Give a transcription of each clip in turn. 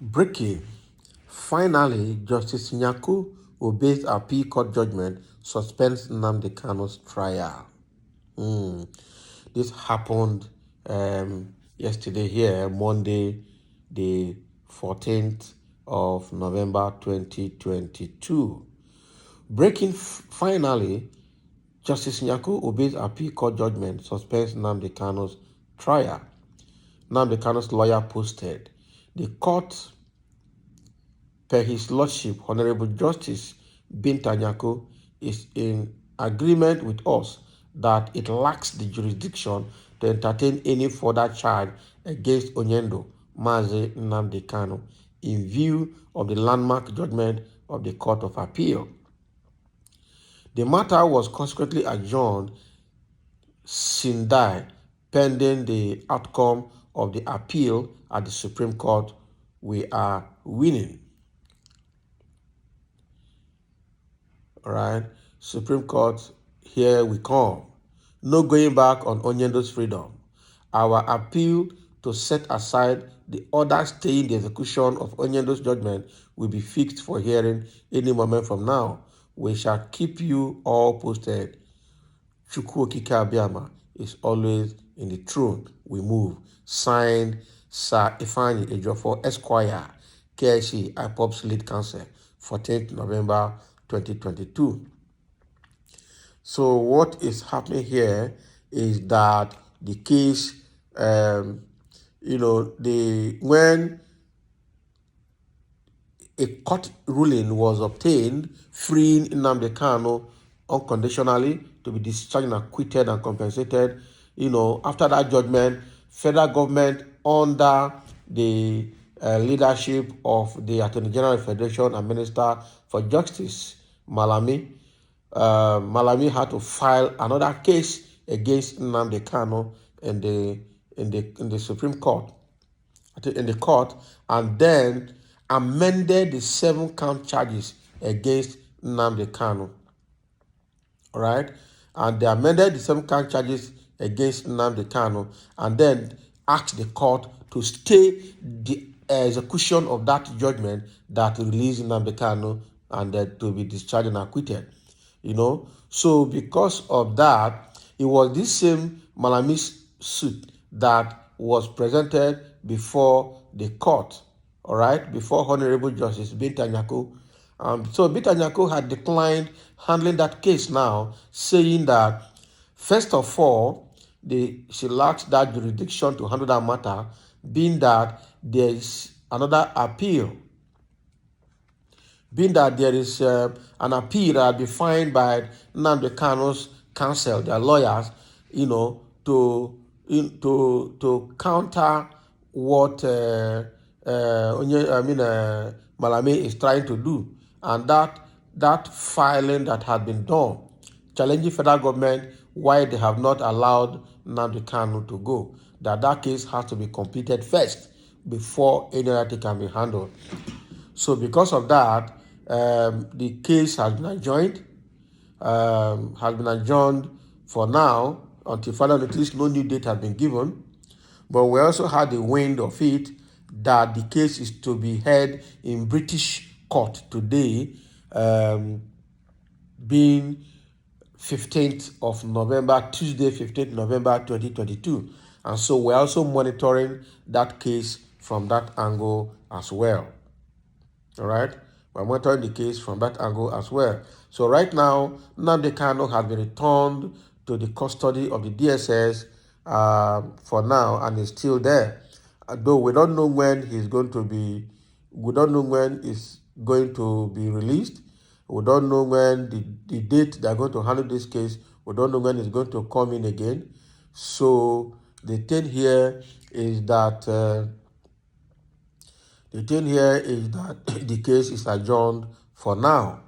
Breaking. Finally, Justice Nyako obeys appeal court judgment, suspends Nnamdi Kanu's trial. This happened yesterday here, Monday, the 14th of November 2022. Breaking. Finally, Justice Nyako obeys appeal court judgment, suspends Nnamdi Kanu's trial. Nnamdi Kanu's lawyer posted, the court, per His Lordship, Honorable Justice Binta Nyako, is in agreement with us that it lacks the jurisdiction to entertain any further charge against Onyendo Mazi Nnamdi Kanu in view of the landmark judgment of the Court of Appeal. The matter was consequently adjourned sine die pending the outcome of the appeal at the Supreme Court. We are winning. All right, Supreme Court, here we come. No going back on Onyendo's freedom. Our appeal to set aside the order staying the execution of Onyendo's judgment will be fixed for hearing any moment from now. We shall keep you all posted. Chukwu Okike Abiama is always in the throne. We move. Signed, Sir Ifeanyi Ejiofor, Esquire, KSC, IPOB's lead counsel, 14th November 2022. So what is happening here is that the case, when a court ruling was obtained freeing Nnamdi Kanu unconditionally to be discharged and acquitted and compensated, after that judgment, federal government under the leadership of the Attorney General of the Federation and Minister for Justice, Malami had to file another case against Nnamdi Kanu in the Supreme Court, in the court, and then amended the 7-count charges against Nnamdi Kanu. All right, and they amended the 7-count charges against Nnamdi Kanu, and then asked the court to stay the execution of that judgment that released Nnamdi Kanu and to be discharged and acquitted. So because of that, it was this same Malami's suit that was presented before the court, all right, before Honorable Justice Binta Nyako. So Binta Nyako had declined handling that case now, saying that, first of all, she lacks that jurisdiction to handle that matter, being that there is another appeal. Being that there is an appeal that will be filed by Nnamdi Kanu's counsel, their lawyers, to counter what Malami is trying to do, and that filing that had been done, challenging federal government why they have not allowed Nnamdi Kanu to go, that case has to be completed first before any other thing can be handled. So because of that, the case has been adjourned. For now until further notice. No new date has been given. But we also had the wind of it that the case is to be heard in British court today, being 15th of November, Tuesday, 15th November 2022. And so we're also monitoring that case from that angle as well. All right? We're monitoring the case from that angle as well. So right now, Nnamdi Kanu has been returned to the custody of the DSS for now, and is still there. Though we don't know when he's going to be, we don't know when he's going to be released. We don't know when the date they're going to handle this case. We don't know when it's going to come in again. So the thing here is that the case is adjourned for now.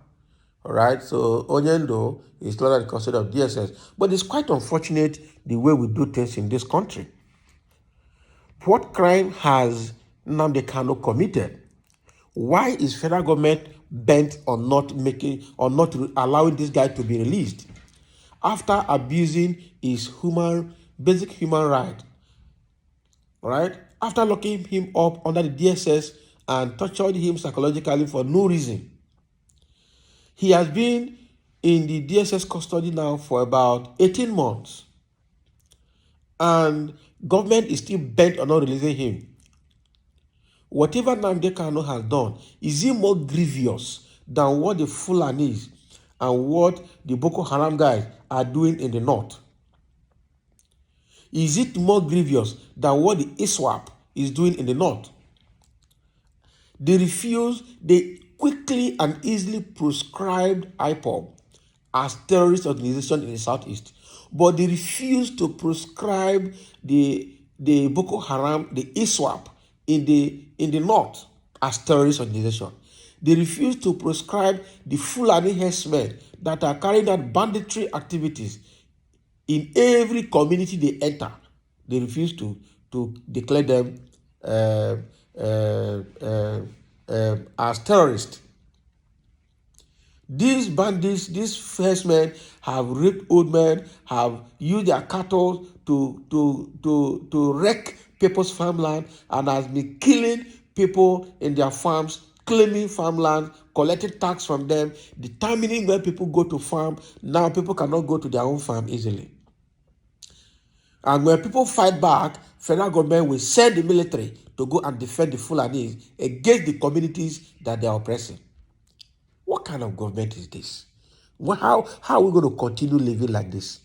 All right. So Onyendo is not in custody of DSS, but it's quite unfortunate the way we do things in this country. What crime has Nnamdi Kanu committed? Why is federal government bent on not allowing this guy to be released after abusing his human basic human right. All right? After locking him up under the DSS and tortured him psychologically for no reason. He has been in the DSS custody now for about 18 months. And government is still bent on not releasing him. Whatever Nnamdi Kanu has done, is it more grievous than what the Fulanis and what the Boko Haram guys are doing in the north? Is it more grievous than what the ISWAP is doing in the north? They quickly and easily proscribed IPOB as terrorist organization in the southeast, but they refuse to proscribe the Boko Haram, the ISWAP in the north as terrorist organization. They refuse to proscribe the Fulani herdsmen that are carrying out banditry activities in every community they enter. They refuse to declare them uh, uh, uh, as terrorists. These bandits, these herdsmen have raped old men, have used their cattle to wreck people's farmland, and has been killing people in their farms, claiming farmland, collecting tax from them, determining where people go to farm. Now people cannot go to their own farm easily. And when people fight back, federal government will send the military to go and defend the Fulanis against the communities that they are oppressing. What kind of government is this? How are we going to continue living like this?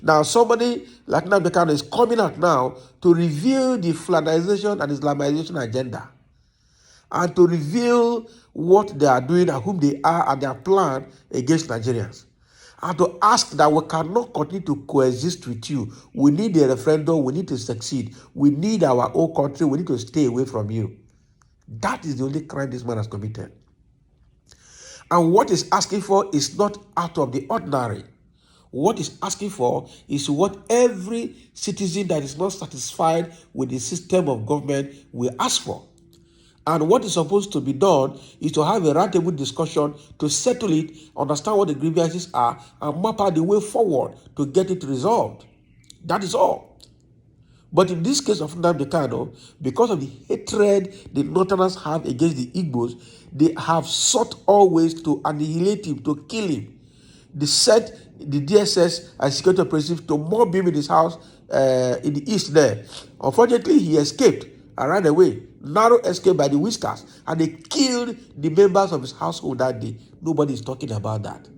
Now, somebody like Nnamdi Kanu is coming out now to reveal the Fulanization and Islamization agenda, and to reveal what they are doing and whom they are and their plan against Nigerians. And to ask that we cannot continue to coexist with you. We need a referendum. We need to succeed. We need our own country. We need to stay away from you. That is the only crime this man has committed. And what he's asking for is not out of the ordinary. What he's asking for is what every citizen that is not satisfied with the system of government will ask for. And what is supposed to be done is to have a roundtable discussion to settle it, understand what the grievances are, and map out the way forward to get it resolved. That is all. But in this case of Nnamdi Kanu, because of the hatred the Northerners have against the Igbos, they have sought always to annihilate him, to kill him. They sent the DSS and security operatives to mob him in his house in the east there. Unfortunately, he escaped and ran away. Narrow escape by the whiskers. And they killed the members of his household that day. Nobody is talking about that.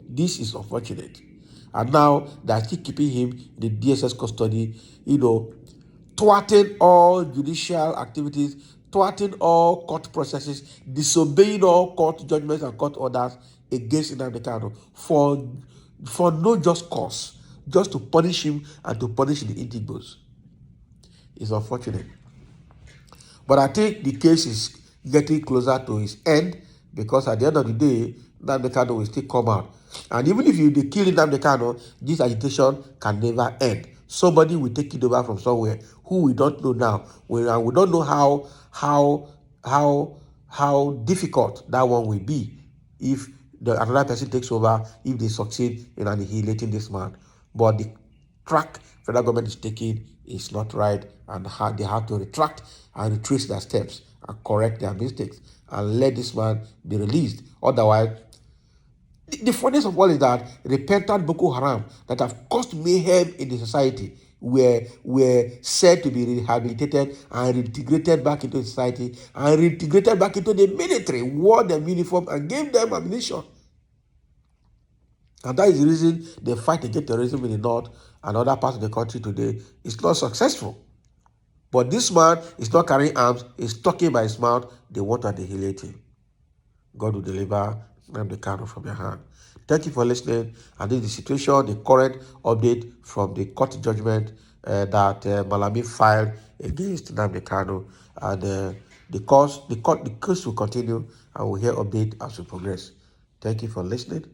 This is unfortunate. And now they are still keeping him in the DSS custody, thwarting all judicial activities, thwarting all court processes, disobeying all court judgments and court orders against Nnamdi Kanu for no just cause, just to punish him and to punish the Indigbos. It's unfortunate. But I think the case is getting closer to its end, because at the end of the day, Nnamdi Kanu will still come out. And even if they kill Nnamdi Kanu, this agitation can never end. Somebody will take it over from somewhere who we don't know now. We don't know how difficult that one will be if another person takes over, if they succeed in annihilating this man. But the track federal government is taking is not right, and they have to retract and retrace their steps and correct their mistakes and let this man be released. Otherwise, the funniest of all is that repentant Boko Haram that have caused mayhem in the society were said to be rehabilitated and reintegrated back into society and reintegrated back into the military, wore them uniform and gave them ammunition. And that is the reason the fight against terrorism in the north and other parts of the country today is not successful. But this man is not carrying arms, he's talking by his mouth. They want to annihilate him. God will deliver Nnamdi Kanu from your hand. Thank you for listening. And this is the situation, the current update from the court judgment that Malami filed against Nnamdi Kanu. And the case will continue, and we'll hear update as we progress. Thank you for listening.